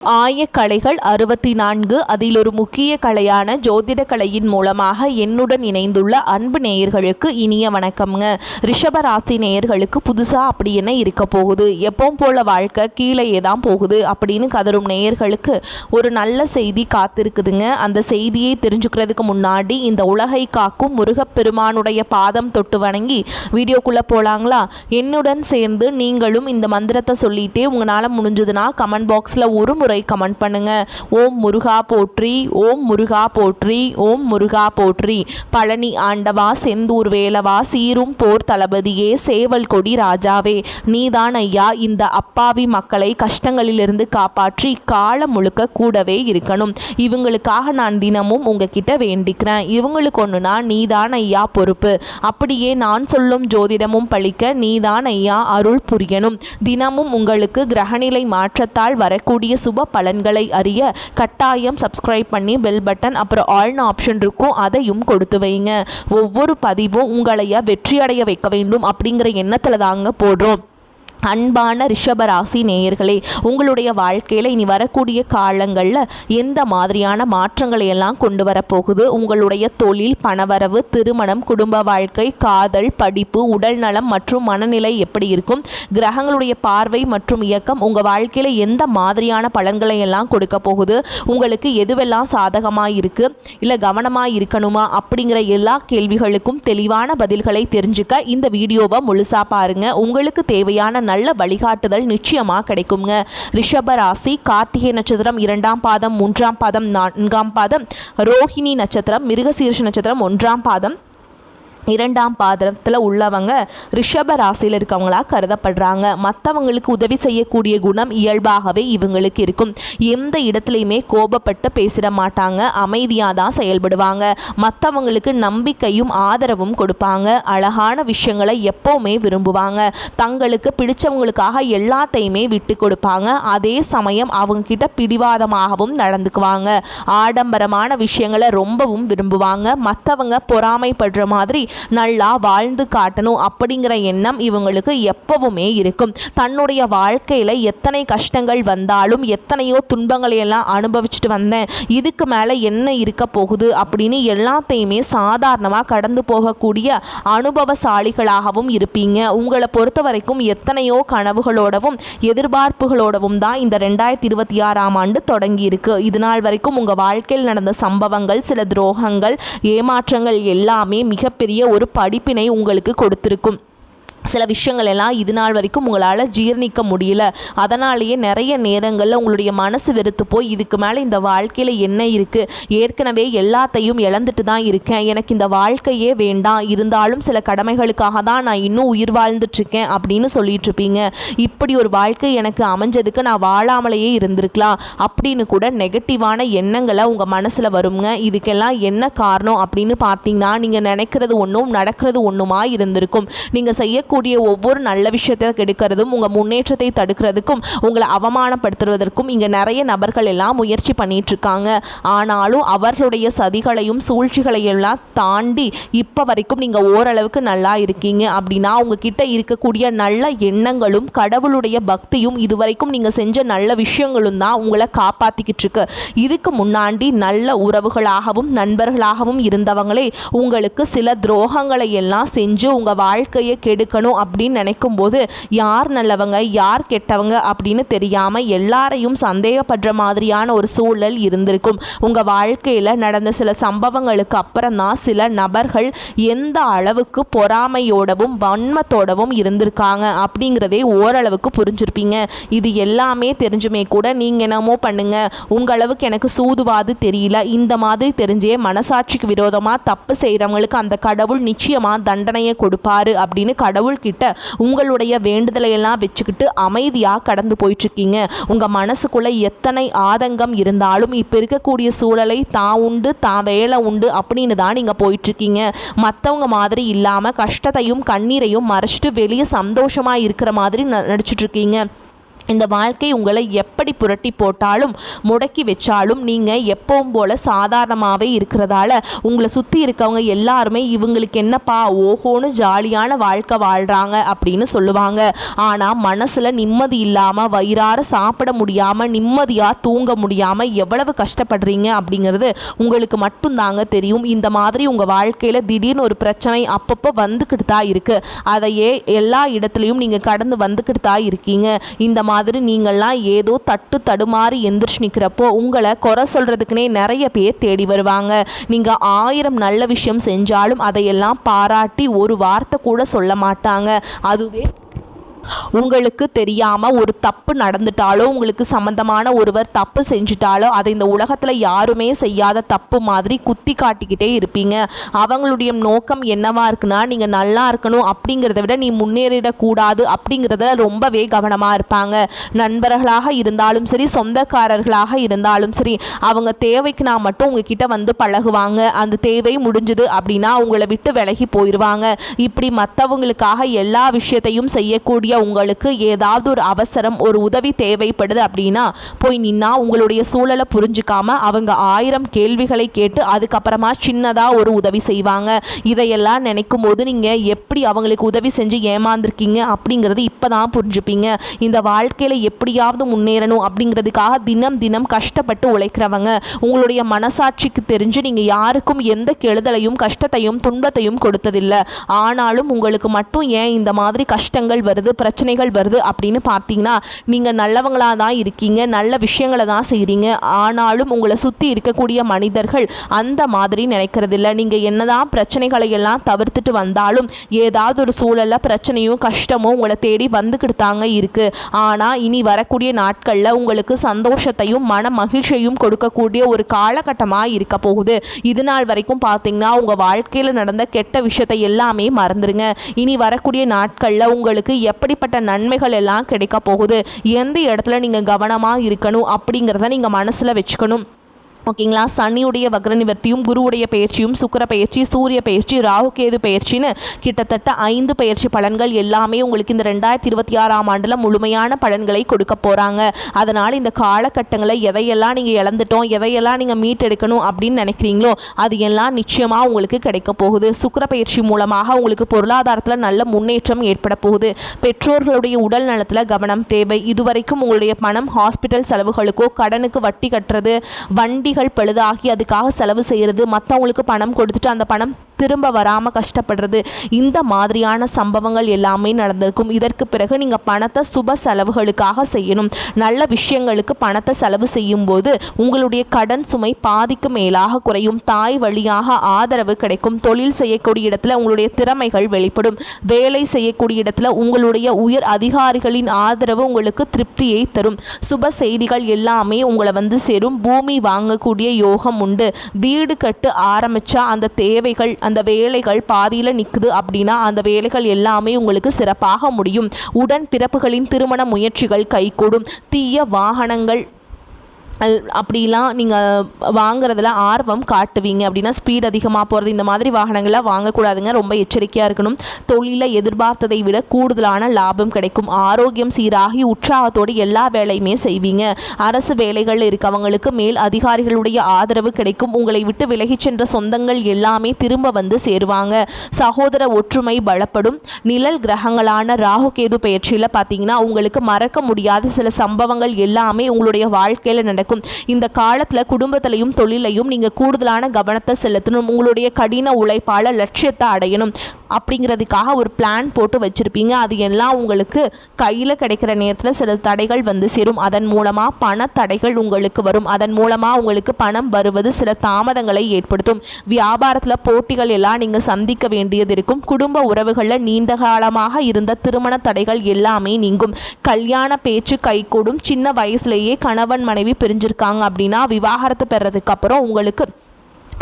ஆயக்கலைகள் 64 அதில் ஒரு முக்கிய கலையான ஜோதிட கலையின் மூலமாக என்னுடன் இணைந்துள்ள அன்பு நேயர்களுக்கு இனிய வணக்கம்ங்க. ரிஷபராசி நேயர்களுக்கு புதுசாக அப்படி என்ன இருக்க போகுது, எப்பவும் போல வாழ்க்கை கீழே தான் போகுது அப்படின்னு கதரும் நேயர்களுக்கு ஒரு நல்ல செய்தி காத்திருக்குதுங்க. அந்த செய்தியை தெரிஞ்சுக்கிறதுக்கு முன்னாடி இந்த உலகை காக்கும் முருகப்பெருமானுடைய பாதம் தொட்டு வணங்கி வீடியோக்குள்ளே போகலாங்களா? என்னுடன் சேர்ந்து நீங்களும் இந்த மந்திரத்தை சொல்லிட்டே உங்களால் முடிஞ்சதுன்னா கமெண்ட் பாக்ஸில் ஒரு முறை கமெண்ட் பண்ணுங்க. ஓம் முருகா போற்றி, ஓம் முருகா போற்றி, ஓம் முருகா போற்றி. பழனி ஆண்டவா, செந்தூர் வேலவா, சீரும் போர் தளபதியே, சேவல் கொடி ராஜாவே, நீதான் ஐயா இந்த அப்பாவி மக்களை கஷ்டங்களிலிருந்து காப்பாற்றி காலம் முழுக்க கூடவே இருக்கணும். இவங்களுக்காக நான் தினமும் உங்ககிட்ட வேண்டிக்கிறேன். இவங்களுக்கு ஒன்றுனா நீதான் ஐயா பொறுப்பு. அப்படியே நான் சொல்லும் ஜோதிடமும் பழிக்க நீதான் ஐயா அருள் புரியணும். தினமும் உங்களுக்கு கிரகநிலை மாற்றத்தால் வரக்கூடிய சுப பலன்களை அறிய கட்டாயம் சப்ஸ்கிரைப் பண்ணி பெல் பட்டன் அப்புறம் ஆல்னு ஆப்ஷன் இருக்கும், அதையும் கொடுத்து வைங்க. ஒவ்வொரு பதிவும் உங்களைய வெற்றியடைய வைக்க வேண்டும் அப்படிங்கிற எண்ணத்தில் தாங்க போடுறோம். அன்பான ரிஷபராசி நேயர்களே, உங்களுடைய வாழ்க்கையில் இனி வரக்கூடிய காலங்களில் எந்த மாதிரியான மாற்றங்களை எல்லாம் கொண்டு வரப்போகுது? உங்களுடைய தொழில், பணவரவு, திருமணம், குடும்ப வாழ்க்கை, காதல், படிப்பு, உடல் நலம் மற்றும் மனநிலை எப்படி இருக்கும்? கிரகங்களுடைய பார்வை மற்றும் இயக்கம் உங்கள் வாழ்க்கையில் எந்த மாதிரியான பலன்களை எல்லாம் கொடுக்க போகுது? உங்களுக்கு எதுவெல்லாம் சாதகமாக இருக்குது, இல்லை கவனமாக இருக்கணுமா அப்படிங்கிற எல்லா கேள்விகளுக்கும் தெளிவான பதில்களை தெரிஞ்சுக்க இந்த வீடியோவை முழுசாக பாருங்கள். உங்களுக்கு தேவையான நல்ல வழிகாட்டுதல் நிச்சயமாக கிடைக்குங்க. ரிஷப ராசி, கார்த்திகை நட்சத்திரம் 2ஆம் பாதம், 3ஆம் பாதம், 4ஆம் பாதம், ரோஹிணி நட்சத்திரம், மிருகசீரிஷ நட்சத்திரம் 1ஆம் பாதம், 2ஆம் பாதத்தில் உள்ளவங்க ரிஷப ராசியில் இருக்கவங்களா கருதப்படுறாங்க. மற்றவங்களுக்கு உதவி செய்யக்கூடிய குணம் இயல்பாகவே இவங்களுக்கு இருக்கும். எந்த இடத்துலையுமே கோபப்பட்டு பேசிட மாட்டாங்க, அமைதியாக தான் செயல்படுவாங்க. மற்றவங்களுக்கு நம்பிக்கையும் ஆதரவும் கொடுப்பாங்க. அழகான விஷயங்களை எப்போவுமே விரும்புவாங்க. தங்களுக்கு பிடிச்சவங்களுக்காக எல்லாத்தையுமே விட்டு கொடுப்பாங்க. அதே சமயம் அவங்க கிட்ட பிடிவாதமாகவும் நடந்துக்குவாங்க. ஆடம்பரமான விஷயங்களை ரொம்பவும் விரும்புவாங்க. மற்றவங்க பொறாமைப்படுற மாதிரி நல்லா வாழ்ந்து காட்டணும் அப்படிங்கிற எண்ணம் இவங்களுக்கு எப்பவுமே இருக்கும். தன்னுடைய வாழ்க்கையில் எத்தனை கஷ்டங்கள் வந்தாலும், எத்தனையோ துன்பங்களை எல்லாம் அனுபவிச்சுட்டு வந்தேன், இதுக்கு மேலே என்ன இருக்க போகுது அப்படின்னு எல்லாத்தையுமே சாதாரணமாக கடந்து போகக்கூடிய அனுபவசாலிகளாகவும் இருப்பீங்க. உங்களை பொறுத்த வரைக்கும் எத்தனையோ கனவுகளோடவும் எதிர்பார்ப்புகளோடவும் தான் இந்த 2026ஆம் ஆண்டு தொடங்கி இருக்கு. இது நாள் வரைக்கும் உங்கள் வாழ்க்கையில் நடந்த சம்பவங்கள், சில துரோகங்கள், ஏமாற்றங்கள் எல்லாமே மிகப்பெரிய ஒரு படிப்பினை உங்களுக்கு கொடுத்திருக்கும். சில விஷயங்கள் எல்லாம் இது நாள் வரைக்கும் உங்களால் ஜீர்ணிக்க முடியல. அதனாலேயே நிறைய நேரங்களில் உங்களுடைய மனசு வெறுத்து போய் இதுக்கு மேலே இந்த வாழ்க்கையில் என்ன இருக்குது, ஏற்கனவே எல்லாத்தையும் இழந்துட்டு தான் இருக்கேன், எனக்கு இந்த வாழ்க்கையே வேண்டாம், இருந்தாலும் சில கடமைகளுக்காக தான் நான் இன்னும் உயிர் வாழ்ந்துட்டுருக்கேன் அப்படின்னு சொல்லிட்டுருப்பீங்க. இப்படி ஒரு வாழ்க்கை எனக்கு அமைஞ்சதுக்கு நான் வாழாமலேயே இருந்திருக்கலாம் அப்படின்னு கூட நெகட்டிவான எண்ணங்களை உங்கள் மனசில் வருங்க. இதுக்கெல்லாம் என்ன காரணம் அப்படின்னு பார்த்தீங்கன்னா, நீங்கள் நினைக்கிறது ஒன்றும் நடக்கிறது ஒன்றுமா இருந்திருக்கும். நீங்கள் செய்ய கூடிய ஒவ்வொரு நல்ல விஷயத்தை கெடுக்கிறதும், உங்கள் முன்னேற்றத்தை தடுக்கிறதுக்கும், உங்களை அவமானப்படுத்துவதற்கும் இங்கே நிறைய நபர்கள் எல்லாம் முயற்சி பண்ணிட்டு இருக்காங்க. ஆனாலும் அவர்களுடைய சதிகளையும் சூழ்ச்சிகளையெல்லாம் தாண்டி இப்போ வரைக்கும் நீங்கள் ஓரளவுக்கு நல்லா இருக்கீங்க. அப்படின்னா உங்ககிட்ட இருக்கக்கூடிய நல்ல எண்ணங்களும் கடவுளுடைய பக்தியும் இதுவரைக்கும் நீங்கள் செஞ்ச நல்ல விஷயங்களும் தான் உங்களை காப்பாற்றிக்கிட்டு இருக்கு. இதுக்கு முன்னாடி நல்ல உறவுகளாகவும் நண்பர்களாகவும் இருந்தவங்களே உங்களுக்கு சில துரோகங்களை எல்லாம் செஞ்சு உங்கள் வாழ்க்கையை கெடுக்க அப்படின்னு நினைக்கும் போது யார் நல்லவங்க யார் கெட்டவங்க அப்படின்னு தெரியாம எல்லாரையும் சந்தேகப்படுற மாதிரியான ஒரு சூழல் இருந்திருக்கும். உங்க வாழ்க்கையில நடந்த சில சம்பவங்களுக்கு அப்புறம் தான் சில நபர்கள் எந்த அளவுக்கு பொறாமையோடவும் வன்மத்தோடவும் இருந்திருக்காங்க அப்படிங்கிறதே ஓரளவுக்கு புரிஞ்சிருப்பீங்க. இது எல்லாமே தெரிஞ்சுமே கூட நீங்க என்னமோ பண்ணுங்க, உங்க அளவுக்கு எனக்கு சூதுவாது தெரியல, இந்த மாதிரி தெரிஞ்சே மனசாட்சிக்கு விரோதமா தப்பு செய்யறவங்களுக்கு அந்த கடவுள் நிச்சயமா தண்டனையை கொடுப்பாரு அப்படின்னு கடவுள் கிட்ட உங்களுடைய வேண்டுதலை எல்லாம் வச்சுக்கிட்டு அமைதியாக கடந்து போயிட்டு இருக்கீங்க. உங்க மனசுக்குள்ள எத்தனை ஆதங்கம் இருந்தாலும் இப்ப இருக்கக்கூடிய சூழலை தான் உண்டு தான் வேலை உண்டு அப்படின்னு தான் நீங்க போயிட்டு இருக்கீங்க. மற்றவங்க மாதிரி இல்லாம கஷ்டத்தையும் கண்ணீரையும் மறைச்சிட்டு வெளியே சந்தோஷமா இருக்கிற மாதிரி நடிச்சிட்டு இருக்கீங்க. இந்த வாழ்க்கை உங்களை எப்படி புரட்டி போட்டாலும் முடக்கி வச்சாலும் நீங்கள் எப்பவும் போல் சாதாரணமாகவே இருக்கிறதால உங்களை சுற்றி இருக்கவங்க எல்லாருமே இவங்களுக்கு என்னப்பா ஓஹோன்னு ஜாலியான வாழ்க்கை வாழ்கிறாங்க அப்படின்னு சொல்லுவாங்க. ஆனால் மனசில் நிம்மதி இல்லாமல் வயிறார சாப்பிட முடியாமல் நிம்மதியாக தூங்க முடியாமல் எவ்வளவு கஷ்டப்படுறீங்க அப்படிங்கிறது உங்களுக்கு மட்டும்தாங்க தெரியும். இந்த மாதிரி உங்கள் வாழ்க்கையில் திடீர்னு ஒரு பிரச்சனை அப்பப்போ வந்துக்கிட்டு தான் இருக்குது. அதையே எல்லா இடத்துலையும் நீங்கள் கடந்து வந்துக்கிட்டு தான் இருக்கீங்க. இந்த மாதிரி நீங்கள்லாம் ஏதோ தடுமாறி எந்திரிச்சு நிற்கிறப்போ உங்களை குறை சொல்கிறதுக்குனே நிறைய பேர் தேடி வருவாங்க. நீங்கள் 1000 நல்ல விஷயம் செஞ்சாலும் அதையெல்லாம் பாராட்டி ஒரு வார்த்தை கூட சொல்ல மாட்டாங்க. அதுவே உங்களுக்கு தெரியாமல் ஒரு தப்பு நடந்துட்டாலோ உங்களுக்கு சம்மந்தமான ஒருவர் தப்பு செஞ்சுட்டாலோ அதை இந்த உலகத்தில் யாருமே செய்யாத தப்பு மாதிரி குத்தி காட்டிக்கிட்டே இருப்பீங்க. அவங்களுடைய நோக்கம் என்னவா இருக்குன்னா நீங்கள் நல்லா இருக்கணும் அப்படிங்கிறத விட நீ முன்னேறிடக்கூடாது அப்படிங்கிறத ரொம்பவே கவனமாக இருப்பாங்க. நண்பர்களாக இருந்தாலும் சரி சொந்தக்காரர்களாக இருந்தாலும் சரி அவங்க தேவைக்குனா மட்டும் உங்ககிட்ட வந்து பழகுவாங்க. அந்த தேவை முடிஞ்சுது அப்படின்னா உங்களை விட்டு விலகி போயிடுவாங்க. இப்படி மற்றவங்களுக்காக எல்லா விஷயத்தையும் செய்யக்கூடிய உங்களுக்கு ஏதாவது ஒரு அவசரம் ஒரு உதவி தேவைப்படுது அப்படின்னா போய் நின்னா உங்களுடைய சூழலை புரிஞ்சுக்காம அவங்க 1000 கேள்விகளை கேட்டு அதுக்கப்புறமா சின்னதா ஒரு உதவி செய்வாங்க. இதையெல்லாம் நினைக்கும் போது நீங்க எப்படி அவங்களுக்கு உதவி செஞ்சு ஏமாந்துருக்கீங்க அப்படிங்கிறது இப்பதான் புரிஞ்சுப்பீங்க. இந்த வாழ்க்கையில எப்படியாவது முன்னேறணும் அப்படிங்கிறதுக்காக தினம் தினம் கஷ்டப்பட்டு உழைக்கிறவங்க உங்களுடைய மனசாட்சிக்கு தெரிஞ்சு நீங்க யாருக்கும் எந்த கெடுதலையும் கஷ்டத்தையும் துன்பத்தையும் கொடுத்ததில்லை. ஆனாலும் உங்களுக்கு மட்டும் ஏன் இந்த மாதிரி கஷ்டங்கள் வருது பிரச்சனைகள் வருது அப்படின்னு பார்த்தீங்கன்னா நீங்கள் நல்லவங்களாக தான் இருக்கீங்க, நல்ல விஷயங்களை தான் செய்கிறீங்க. ஆனாலும் உங்களை சுற்றி இருக்கக்கூடிய மனிதர்கள் அந்த மாதிரி நினைக்கிறதில்ல. நீங்கள் என்னதான் பிரச்சனைகளை எல்லாம் தவிர்த்துட்டு வந்தாலும் ஏதாவது ஒரு சூழலில் பிரச்சனையும் கஷ்டமும் உங்களை தேடி வந்துக்கிட்டு தாங்க இருக்குது. ஆனால் இனி வரக்கூடிய நாட்களில் உங்களுக்கு சந்தோஷத்தையும் மன மகிழ்ச்சியையும் கொடுக்கக்கூடிய ஒரு காலகட்டமாக இருக்க போகுது. இது நாள் வரைக்கும் பார்த்தீங்கன்னா உங்கள் வாழ்க்கையில் நடந்த கெட்ட விஷயத்தை எல்லாமே மறந்துடுங்க. இனி வரக்கூடிய நாட்களில் உங்களுக்கு எப்படிப்பட்ட நன்மைகள் எல்லாம் கிடைக்க போகுது, எந்த இடத்துல நீங்கள் கவனமாக இருக்கணும் அப்படிங்கிறத நீங்கள் மனசில் வச்சுக்கணும். ஓகேங்களா. சனியுடைய வக்ர நிவர்த்தியும் குருவுடைய பயிற்சியும் சுக்கிர பயிற்சி சூரிய பயிற்சி ராகுகேது பயிற்சின்னு கிட்டத்தட்ட 5 பயிற்சி பலன்கள் எல்லாமே உங்களுக்கு இந்த 2026ஆம் ஆண்டில் முழுமையான பலன்களை கொடுக்க போகிறாங்க. அதனால் இந்த காலகட்டங்களில் எதையெல்லாம் நீங்கள் இழந்துட்டோம் எதையெல்லாம் நீங்கள் மீட்டெடுக்கணும் அப்படின்னு நினைக்கிறீங்களோ அது எல்லாம் நிச்சயமாக உங்களுக்கு கிடைக்க போகுது. சுக்கிர பயிற்சி மூலமாக உங்களுக்கு பொருளாதாரத்தில் நல்ல முன்னேற்றம் ஏற்பட போகுது. பெற்றோர்களுடைய உடல் நலத்தில் கவனம் தேவை. இதுவரைக்கும் உங்களுடைய பணம் ஹாஸ்பிட்டல் செலவுகளுக்கோ கடனுக்கு வட்டி கட்டுறது வண்டிகள் பழுதாகி அதுக்காக செலவு செய்கிறது மற்றவங்களுக்கு பணம் கொடுத்துட்டு அந்த பணம் திரும்ப வராமல் கஷ்டப்படுறது இந்த மாதிரியான சம்பவங்கள் எல்லாமே நடந்திருக்கும். இதற்கு பிறகு நீங்கள் பணத்தை சுப செலவுகளுக்காக செய்யணும். நல்ல விஷயங்களுக்கு பணத்தை செலவு செய்யும் போது உங்களுடைய கடன் சுமை பாதிக்கு மேலாக குறையும். தாய் வழியாக ஆதரவு கிடைக்கும். தொழில் செய்யக்கூடிய இடத்துல உங்களுடைய திறமைகள் வெளிப்படும். வேலை செய்யக்கூடிய இடத்துல உங்களுடைய உயர் அதிகாரிகளின் ஆதரவு உங்களுக்கு திருப்தியை தரும். சுப செய்திகள் எல்லாமே உங்களை வந்து சேரும். பூமி வாங்கக்கூடிய யோகம் உண்டு. வீடு கட்டு ஆரம்பித்தா அந்த தேவைகள் அந்த வேலைகள் பாதியில் நிற்குது அப்படின்னா அந்த வேலைகள் எல்லாமே உங்களுக்கு சிறப்பாக முடியும். உடன் பிறப்புகளின் திருமண முயற்சிகள் கைகூடும். தீய வாகனங்கள் அப்படிலாம் நீங்கள் வாங்குறதுல ஆர்வம் காட்டுவீங்க அப்படின்னா ஸ்பீட் அதிகமாக போகிறது இந்த மாதிரி வாகனங்கள்லாம் வாங்கக்கூடாதுங்க. ரொம்ப எச்சரிக்கையாக இருக்கணும். தொழிலில் எதிர்பார்த்ததை விட கூடுதலான லாபம் கிடைக்கும். ஆரோக்கியம் சீராகி உற்சாகத்தோடு எல்லா வேலையுமே செய்வீங்க. அரசு வேலைகள் இருக்கவங்களுக்கு மேல் அதிகாரிகளுடைய ஆதரவு கிடைக்கும். உங்களை விட்டு விலகிச் சென்ற சொந்தங்கள் எல்லாமே திரும்ப வந்து சேருவாங்க. சகோதர ஒற்றுமை பலப்படும். நிழல் கிரகங்களான ராகுகேது பயிற்சியில் பார்த்தீங்கன்னா உங்களுக்கு மறக்க முடியாத சில சம்பவங்கள் எல்லாமே உங்களுடைய வாழ்க்கையில் நடக்கும். இந்த காலத்துல குடும்பத்திலையும் தொழிலையும் நீங்க கூடுதலான கவனத்தை செலுத்தணும். உங்களுடைய கடின உழைப்பால லட்சியத்தை அடையணும் அப்படிங்கிறதுக்காக ஒரு பிளான் போட்டு வச்சிருப்பீங்க. அது எல்லாம் உங்களுக்கு கையில் கிடைக்கிற நேரத்தில் சில தடைகள் வந்து சேரும். அதன் மூலமாக பண தடைகள் உங்களுக்கு வரும். அதன் மூலமாக உங்களுக்கு பணம் வருவது சில தாமதங்களை ஏற்படுத்தும். வியாபாரத்தில் போட்டிகள் எல்லாம் நீங்கள் சந்திக்க வேண்டியது இருக்கும். குடும்ப உறவுகளில் நீண்ட காலமாக இருந்த திருமண தடைகள் எல்லாமே நீங்கும். கல்யாண பேச்சு கைகூடும். சின்ன வயசுலேயே கணவன் மனைவி பிரிஞ்சிருக்காங்க அப்படின்னா விவாகரத்து பெறதுக்கு அப்புறம் உங்களுக்கு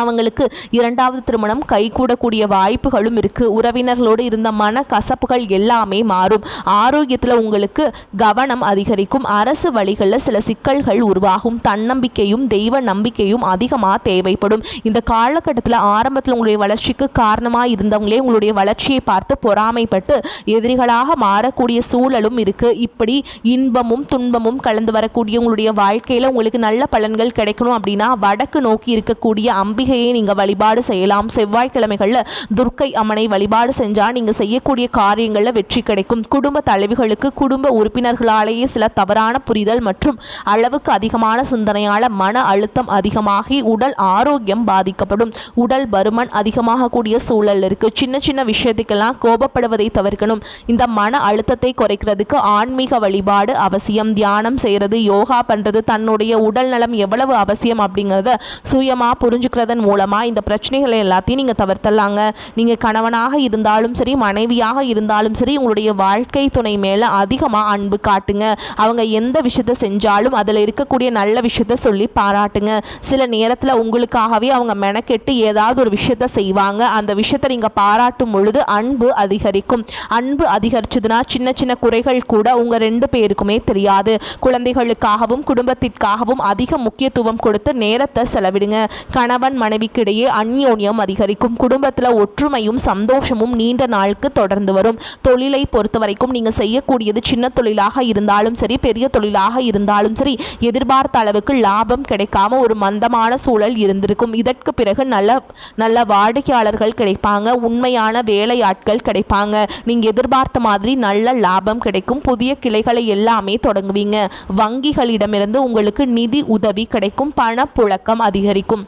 அவங்களுக்கு இரண்டாவது திருமணம் கைகூடக்கூடிய வாய்ப்புகளும் இருக்குது. உறவினர்களோடு இருந்த மன கசப்புகள் எல்லாமே மாறும். ஆரோக்கியத்தில் உங்களுக்கு கவனம் அதிகரிக்கும். அரசு வழிகளில் சில சிக்கல்கள் உருவாகும். தன்னம்பிக்கையும் தெய்வ நம்பிக்கையும் அதிகமாக தேவைப்படும். இந்த காலகட்டத்தில் ஆரம்பத்தில் உங்களுடைய வளர்ச்சிக்கு காரணமாக இருந்தவங்களே உங்களுடைய வளர்ச்சியை பார்த்து பொறாமைப்பட்டு எதிரிகளாக மாறக்கூடிய சூழலும் இருக்குது. இப்படி இன்பமும் துன்பமும் கலந்து வரக்கூடிய உங்களுடைய வாழ்க்கையில் உங்களுக்கு நல்ல பலன்கள் கிடைக்கணும் அப்படின்னா வடக்கு நோக்கி இருக்கக்கூடிய அம்பிகையை நீங்கள் வழிபாடு செய்யலாம். செவ்வாய்க்கிழமைகளில் துர்க்கை அம்மனை வழிபாடு செஞ்சால் நீங்கள் செய்யக்கூடிய காரியங்களில் வெற்றி கிடைக்கும். குடும்ப தலைவிகளுக்கு குடும்ப உறுப்பினர்களாலேயே சில தவறான புரிதல் மற்றும் அளவுக்கு அதிகமான சிந்தனையால் மன அழுத்தம் அதிகமாகி உடல் ஆரோக்கியம் பாதிக்கப்படும். உடல் பருமன் அதிகமாக கூடிய சூழல் இருக்குது. சின்ன சின்ன விஷயத்துக்கெல்லாம் கோபப்படுவதை தவிர்க்கணும். இந்த மன அழுத்தத்தை குறைக்கிறதுக்கு ஆன்மீக வழிபாடு அவசியம். தியானம் செய்கிறது, யோகா பண்ணுறது, தன்னுடைய உடல் நலம் எவ்வளவு அவசியம் அப்படிங்கிறத சுயமாக புரிஞ்சுக்கிறதன் மூலமாக இந்த பிரச்சனைகளை எல்லாத்தையும் நீங்கள் தவிர்த்தலாங்க. நீங்கள் கணவனாக இருந்தாலும் சரி, மனைவியாக இருந்தாலும் சரி, உங்களுடைய வாழ்க்கை துணை மேலே அதிகமாக அன்பு காட்டுங்க. அவங்க எந்த விஷயத்தை செஞ்சாலும் அதில் இருக்கக்கூடிய நல்ல விஷயத்த சொல்லி பாராட்டுங்க. சில நேரத்தில் உங்களுக்காகவே அவங்க மெனக்கெட்டு ஏதாவது ஒரு விஷயத்த செய்வாங்க. அந்த விஷயத்தை நீங்கள் பாராட்டும் பொழுது அன்பு அதிகரிக்கும். அன்பு அதிகரிச்சதுன்னா சின்ன சின்ன குறைகள் கூட உங்கள் 2 பேருக்குமே தெரியாது. குழந்தைகளுக்காகவும் குடும்பத்திற்காகவும் அதிக முக்கியத்துவம் கொடுத்து நேரத்தை செலவிடுங்க. கணவன் மனைவிக்கிடையே அந்யோன்யம் அதிகரிக்கும். குடும்பத்தில் ஒற்றுமையும் சந்தோஷமும் நீண்ட நாளுக்கு தொடர்ந்து வரும். தொழிலை பொறுத்த வரைக்கும் நீங்கள் செய்யக்கூடியது சின்ன தொழிலாக இருந்தாலும் சரி, பெரிய தொழிலாக இருந்தாலும் சரி, எதிர்பார்த்த அளவுக்கு லாபம் கிடைக்காம ஒரு மந்தமான சூழல் இருந்திருக்கும். இதற்கு பிறகு நல்ல வாடிக்கையாளர்கள் கிடைப்பாங்க. உண்மையான வேலையாட்கள் கிடைப்பாங்க. நீங்கள் எதிர்பார்த்த மாதிரி நல்ல லாபம் கிடைக்கும். புதிய கிளைகளை எல்லாமே தொடங்குவீங்க. வங்கிகளிடமிருந்து உங்களுக்கு நிதி உதவி கிடைக்கும். பணப்புழக்கம் அதிகரிக்கும்.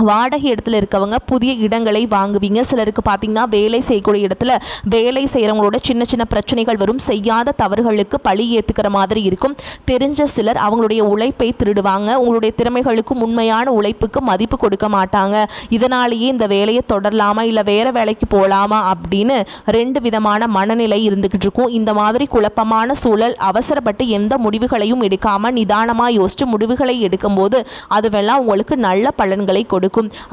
வாடகை இடத்துல இருக்கவங்க புதிய இடங்களை வாங்குவீங்க. சிலருக்கு பார்த்தீங்கன்னா வேலை செய்யக்கூடிய இடத்துல வேலை செய்கிறவங்களோட சின்ன சின்ன பிரச்சனைகள் வரும். செய்யாத தவறுகளுக்கு பழி ஏற்றுக்கிற மாதிரி இருக்கும். தெரிஞ்ச சிலர் அவங்களுடைய உழைப்பை திருடுவாங்க. உங்களுடைய திறமைகளுக்கும் உண்மையான உழைப்புக்கு மதிப்பு கொடுக்க மாட்டாங்க. இதனாலேயே இந்த வேலையை தொடரலாமா இல்லை வேறு வேலைக்கு போகலாமா அப்படின்னு 2 விதமான மனநிலை இருந்துக்கிட்டு இருக்கும். இந்த மாதிரி குழப்பமான சூழல் அவசரப்பட்டு எந்த முடிவுகளையும் எடுக்காமல் நிதானமாக யோசித்து முடிவுகளை எடுக்கும்போது அதுவெல்லாம் உங்களுக்கு நல்ல பலன்களை கொடுக்கும்.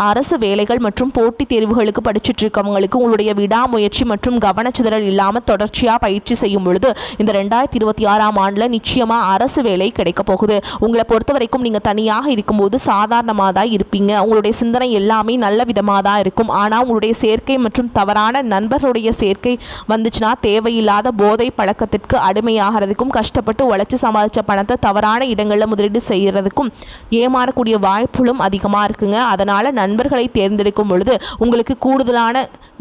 அரசு வேலைகள் மற்றும் போட்டித் தேர்வுகளுக்கு படிச்சுட்டு இருக்கவங்களுக்கு உங்களுடைய விடாமுயற்சி மற்றும் கவனச்சிதறல் இல்லாமல் தொடர்ச்சியாக பயிற்சி செய்யும் பொழுது இந்த 2026ஆம் ஆண்டில் நிச்சயமாக அரசு வேலை கிடைக்க போகுது. உங்களை பொறுத்த வரைக்கும் நீங்கள் தனியாக இருக்கும்போது சாதாரணமாக தான் இருப்பீங்க. உங்களுடைய சிந்தனை எல்லாமே நல்ல விதமாக தான் இருக்கும். ஆனால் உங்களுடைய சேர்க்கை மற்றும் தவறான நண்பர்களுடைய சேர்க்கை வந்துச்சுன்னா தேவையில்லாத போதை பழக்கத்திற்கு அடிமையாகிறதுக்கும், கஷ்டப்பட்டு உழைச்சி சமாளித்த பணத்தை தவறான இடங்களில் முதலீடு செய்கிறதுக்கும் ஏமாறக்கூடிய வாய்ப்புகளும் அதிகமாக இருக்குங்க. அதனால் நண்பர்களை தேர்ந்தெடுக்கும் பொழுது உங்களுக்கு கூடுதலான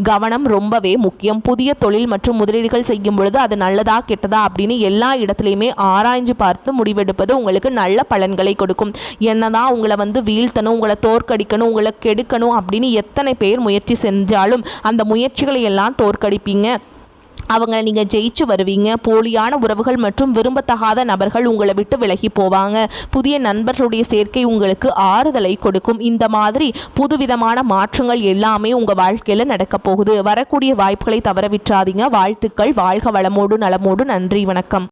கவனம் ரொம்பவே முக்கியம். புதிய தொழில் மற்றும் முதலீடுகள் செய்யும் பொழுது அது நல்லதா கெட்டதா அப்படின்னு எல்லா இடத்துலையுமே ஆராய்ஞ்சு பார்த்து முடிவெடுப்பது உங்களுக்கு நல்ல பலன்களை கொடுக்கும். என்னதான் உங்களை வீழ்த்தணும், உங்களை தோற்கடிக்கணும், உங்களை கெடுக்கணும் அப்படின்னு எத்தனை பேர் முயற்சி செஞ்சாலும் அந்த முயற்சிகளை எல்லாம் தோற்கடிப்பீங்க. அவங்க நீங்கள் ஜெயிச்சு வருவீங்க. போலியான உறவுகள் மற்றும் விரும்பத்தகாத நபர்கள் உங்களை விட்டு விலகி போவாங்க. புதிய நண்பர்களுடைய சேர்க்கை உங்களுக்கு ஆறுதலை கொடுக்கும். இந்த மாதிரி புதுவிதமான மாற்றங்கள் எல்லாமே உங்கள் வாழ்க்கையில் நடக்க போகுது. வரக்கூடிய வாய்ப்புகளை தவற விட்டுறாதீங்க. வாழ்த்துக்கள். வாழ்க வளமோடு நலமோடு. நன்றி, வணக்கம்.